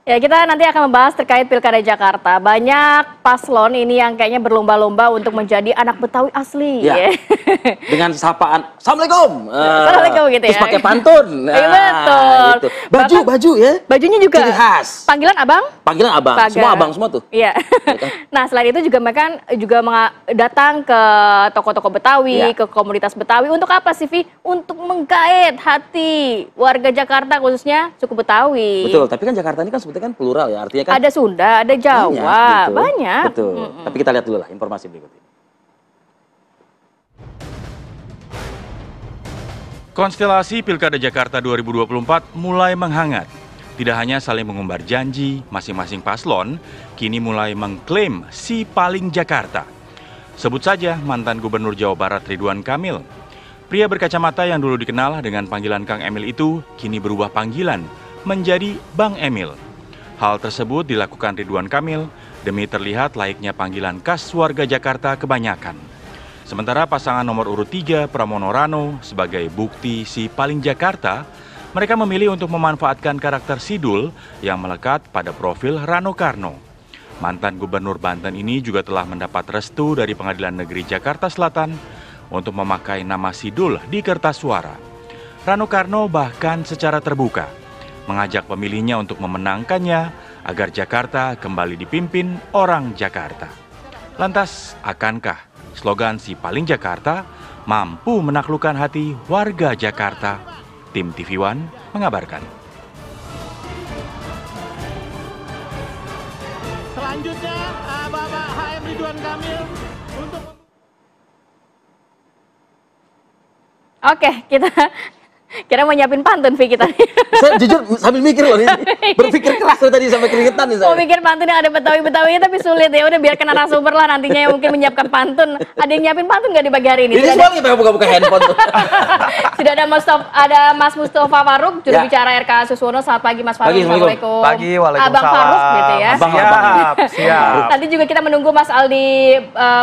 Ya, kita nanti akan membahas terkait Pilkada Jakarta. Banyak paslon ini yang kayaknya berlomba-lomba untuk menjadi anak Betawi asli. Ya. Dengan sapaan, Assalamualaikum. Assalamualaikum gitu ya. Terus pakai pantun. Betul. Gitu. Baju ya. Bajunya juga. Ciri khas. Panggilan abang? Panggilan abang. Semua abang semua tuh. Iya. Nah, selain itu juga mereka juga datang ke toko-toko Betawi, ke komunitas Betawi. Untuk apa sih, Vi? Untuk menggait hati warga Jakarta, khususnya suku Betawi. Betul, tapi kan Jakarta ini kan sebetulnya kan plural ya, artinya kan ada Sunda, ada Jawa, banyak. Betul. Tapi kita lihat dulu lah informasi berikut ini. Konstelasi Pilkada Jakarta 2024 mulai menghangat. Tidak hanya saling mengumbar janji, masing-masing paslon kini mulai mengklaim si paling Jakarta. Sebut saja mantan Gubernur Jawa Barat Ridwan Kamil. Pria berkacamata yang dulu dikenal dengan panggilan Kang Emil itu kini berubah panggilan menjadi Bang Emil. Hal tersebut dilakukan Ridwan Kamil demi terlihat layaknya panggilan khas warga Jakarta kebanyakan. Sementara pasangan nomor urut 3 Pramono Rano sebagai bukti si paling Jakarta, mereka memilih untuk memanfaatkan karakter Sidul yang melekat pada profil Rano Karno. Mantan Gubernur Banten ini juga telah mendapat restu dari Pengadilan Negeri Jakarta Selatan untuk memakai nama Sidul di kertas suara. Rano Karno bahkan secara terbuka mengajak pemilihnya untuk memenangkannya agar Jakarta kembali dipimpin orang Jakarta. Lantas, akankah slogan si paling Jakarta mampu menaklukkan hati warga Jakarta? Tim TV One mengabarkan. Selanjutnya, Bapak HM Ridwan Kamil untuk... Oke, kita mau nyiapin pantun, Vi, kita. Saya jujur sambil mikir loh, berpikir keras tadi sampai keringetan nih saya. Mau mikir pantun yang ada Betawi-Betawinya tapi sulit ya. Udah biarkan narasumber lah nantinya yang mungkin menyiapkan pantun. Ada yang nyiapin pantun nggak di pagi hari ini? Ini semua kita buka-buka handphone tuh. Sudah ada Mas Mustafa Faruk, juru bicara RK Suswono. Selamat pagi Mas Faruk. Assalamualaikum. Pagi, waalaikumsalam. Abang Faruk gitu ya. Siap. Nanti juga kita menunggu Mas Aldi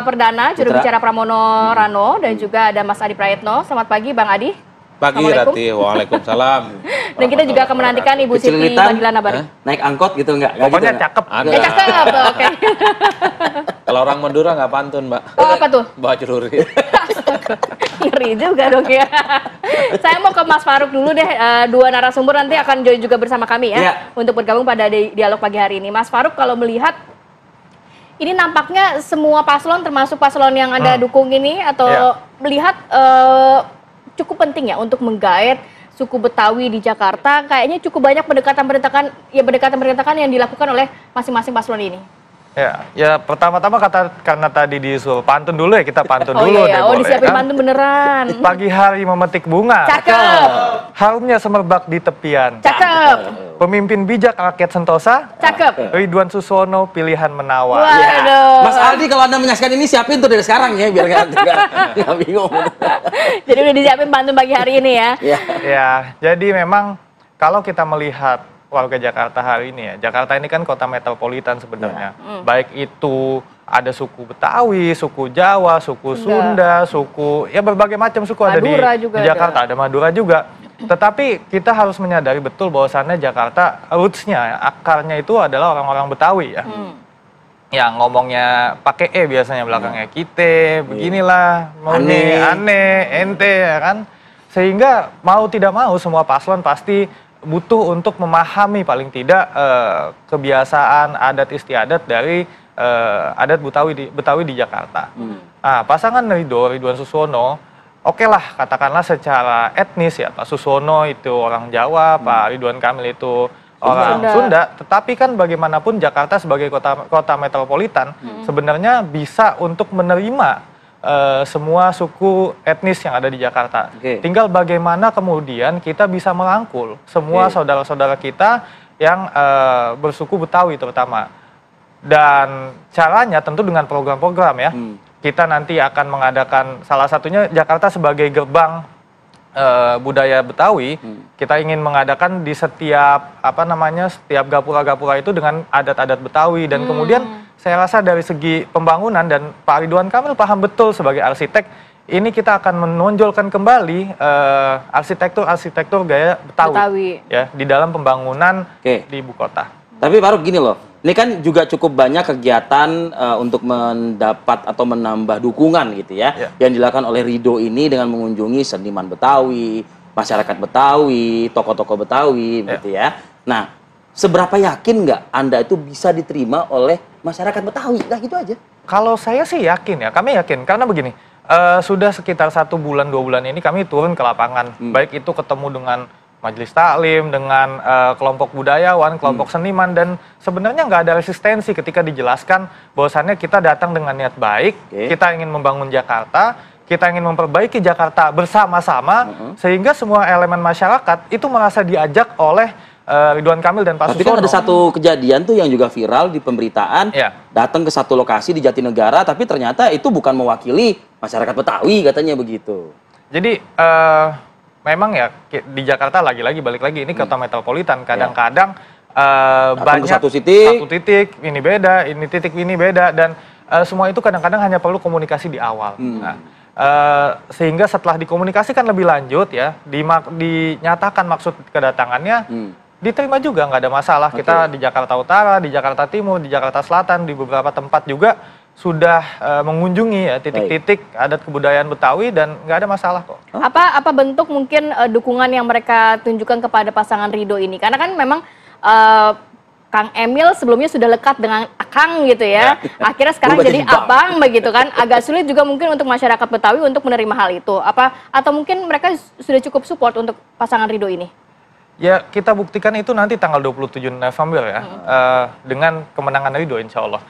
Perdana, juru bicara Pramono Rano, dan juga ada Mas Adi Prayitno. Selamat pagi Bang Adi. Pagi Rati, waalaikumsalam. Dan kita juga akan menantikan Ibu Siti Badilana Abari. Naik angkot gitu enggak? Pokoknya gitu, cakep. Ya cakep, oke. Kalau orang Madura nggak pantun, Mbak. Oh, apa tuh? Bawa celuri. Ngeri juga dong ya. Saya mau ke Mas Faruk dulu deh. Dua narasumber nanti akan join juga bersama kami ya. Untuk bergabung pada dialog pagi hari ini. Mas Faruk, kalau melihat ini nampaknya semua paslon termasuk paslon yang Anda dukung ini atau melihat cukup penting ya untuk menggait suku Betawi di Jakarta. Kayaknya cukup banyak pendekatan-pendekatan yang dilakukan oleh masing-masing paslon ini. Ya pertama-tama karena tadi disuruh pantun dulu ya, kita pantun dulu deh. Oh, disiapin pantun beneran. Pagi hari memetik bunga. Cakep. Harumnya semerbak di tepian. Cakep. Pemimpin bijak rakyat sentosa. Cakep. Ridwan Suswono pilihan menawar. Waduh. Mas Aldi kalau Anda menyaksikan ini siapin tuh dari sekarang ya, biar nggak bingung. Jadi udah disiapin pantun pagi hari ini ya. Ya, jadi memang kalau kita melihat warga Jakarta hari ini ya, Jakarta ini kan kota metropolitan sebenarnya. Baik itu ada suku Betawi, suku Jawa, suku Sunda, suku ya berbagai macam suku Madura ada di Jakarta, ada Madura juga. Tetapi kita harus menyadari betul bahwasannya Jakarta roots-nya, akarnya itu adalah orang-orang Betawi ya. Yang ngomongnya pakai biasanya belakangnya kita, beginilah, aneh, ente ya kan. Sehingga mau tidak mau semua paslon pasti butuh untuk memahami paling tidak kebiasaan adat istiadat dari adat Betawi di Jakarta. Nah, pasangan Ridwan Suswono, oke lah katakanlah secara etnis ya, Pak Suswono itu orang Jawa, Pak Ridwan Kamil itu orang Sunda. Tetapi kan bagaimanapun Jakarta sebagai kota metropolitan sebenarnya bisa untuk menerima semua suku etnis yang ada di Jakarta. Tinggal bagaimana kemudian kita bisa merangkul semua saudara-saudara kita yang bersuku Betawi terutama. Dan caranya tentu dengan program-program ya. Kita nanti akan mengadakan salah satunya Jakarta sebagai gerbang budaya Betawi. Kita ingin mengadakan di setiap setiap gapura-gapura itu dengan adat-adat Betawi dan kemudian saya rasa dari segi pembangunan dan Pak Ridwan Kamil paham betul sebagai arsitek, ini kita akan menonjolkan kembali arsitektur gaya Betawi. Ya, di dalam pembangunan di ibu kota. Tapi Faruk gini loh, ini kan juga cukup banyak kegiatan untuk mendapat atau menambah dukungan gitu ya, yang dilakukan oleh Ridho ini dengan mengunjungi seniman Betawi, masyarakat Betawi, tokoh-tokoh Betawi gitu ya. Nah, seberapa yakin nggak Anda itu bisa diterima oleh masyarakat Betawi? Nah gitu aja. Kalau saya sih yakin ya, kami yakin karena begini, sudah sekitar 1 bulan 2 bulan ini kami turun ke lapangan, baik itu ketemu dengan majelis taklim, dengan kelompok budayawan, kelompok seniman, dan sebenarnya nggak ada resistensi ketika dijelaskan bahwasannya kita datang dengan niat baik, kita ingin membangun Jakarta, kita ingin memperbaiki Jakarta bersama-sama, sehingga semua elemen masyarakat itu merasa diajak oleh Ridwan Kamil dan Pak Susono. Tapi kan ada satu kejadian tuh yang juga viral di pemberitaan, datang ke satu lokasi di Jatinegara, tapi ternyata itu bukan mewakili masyarakat Betawi, katanya begitu. Jadi memang ya di Jakarta lagi-lagi balik lagi ini kota metropolitan, kadang-kadang banyak satu titik ini beda, ini titik ini beda, dan semua itu kadang-kadang hanya perlu komunikasi di awal. Nah, sehingga setelah dikomunikasikan lebih lanjut ya, dinyatakan maksud kedatangannya, diterima juga, nggak ada masalah. Kita di Jakarta Utara, di Jakarta Timur, di Jakarta Selatan, di beberapa tempat juga sudah mengunjungi ya titik-titik adat kebudayaan Betawi, dan nggak ada masalah kok. Apa bentuk mungkin dukungan yang mereka tunjukkan kepada pasangan Ridho ini? Karena kan memang Kang Emil sebelumnya sudah lekat dengan Akang gitu ya. Akhirnya sekarang jadi abang begitu kan. Agak sulit juga mungkin untuk masyarakat Betawi untuk menerima hal itu. Atau mungkin mereka sudah cukup support untuk pasangan Ridho ini? Ya, kita buktikan itu nanti tanggal 27 November ya, dengan kemenangan Ridho insya Allah.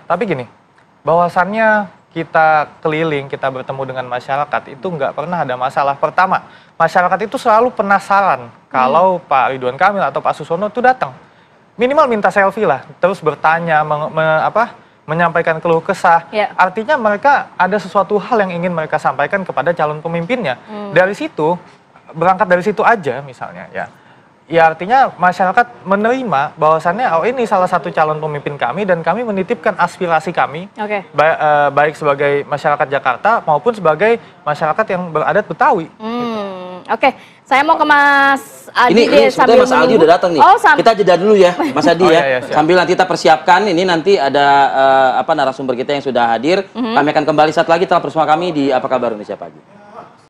Tapi gini, bahwasannya kita keliling, kita bertemu dengan masyarakat, itu nggak pernah ada masalah. Pertama, masyarakat itu selalu penasaran kalau Pak Ridwan Kamil atau Pak Susono itu datang. Minimal minta selfie lah, terus bertanya, menyampaikan keluh kesah. Artinya mereka ada sesuatu hal yang ingin mereka sampaikan kepada calon pemimpinnya. Dari situ, berangkat dari situ aja misalnya ya artinya masyarakat menerima bahwasannya ini salah satu calon pemimpin kami, dan kami menitipkan aspirasi kami, baik sebagai masyarakat Jakarta maupun sebagai masyarakat yang beradat Betawi. Oke, saya mau ke Mas Adi ini sebetulnya Mas Aldi udah datang nih. Kita jeda dulu ya Mas Adi ya. Sambil nanti kita persiapkan, ini nanti ada narasumber kita yang sudah hadir. Kami akan kembali saat lagi tetap bersama kami di Apa Kabar Indonesia Pagi.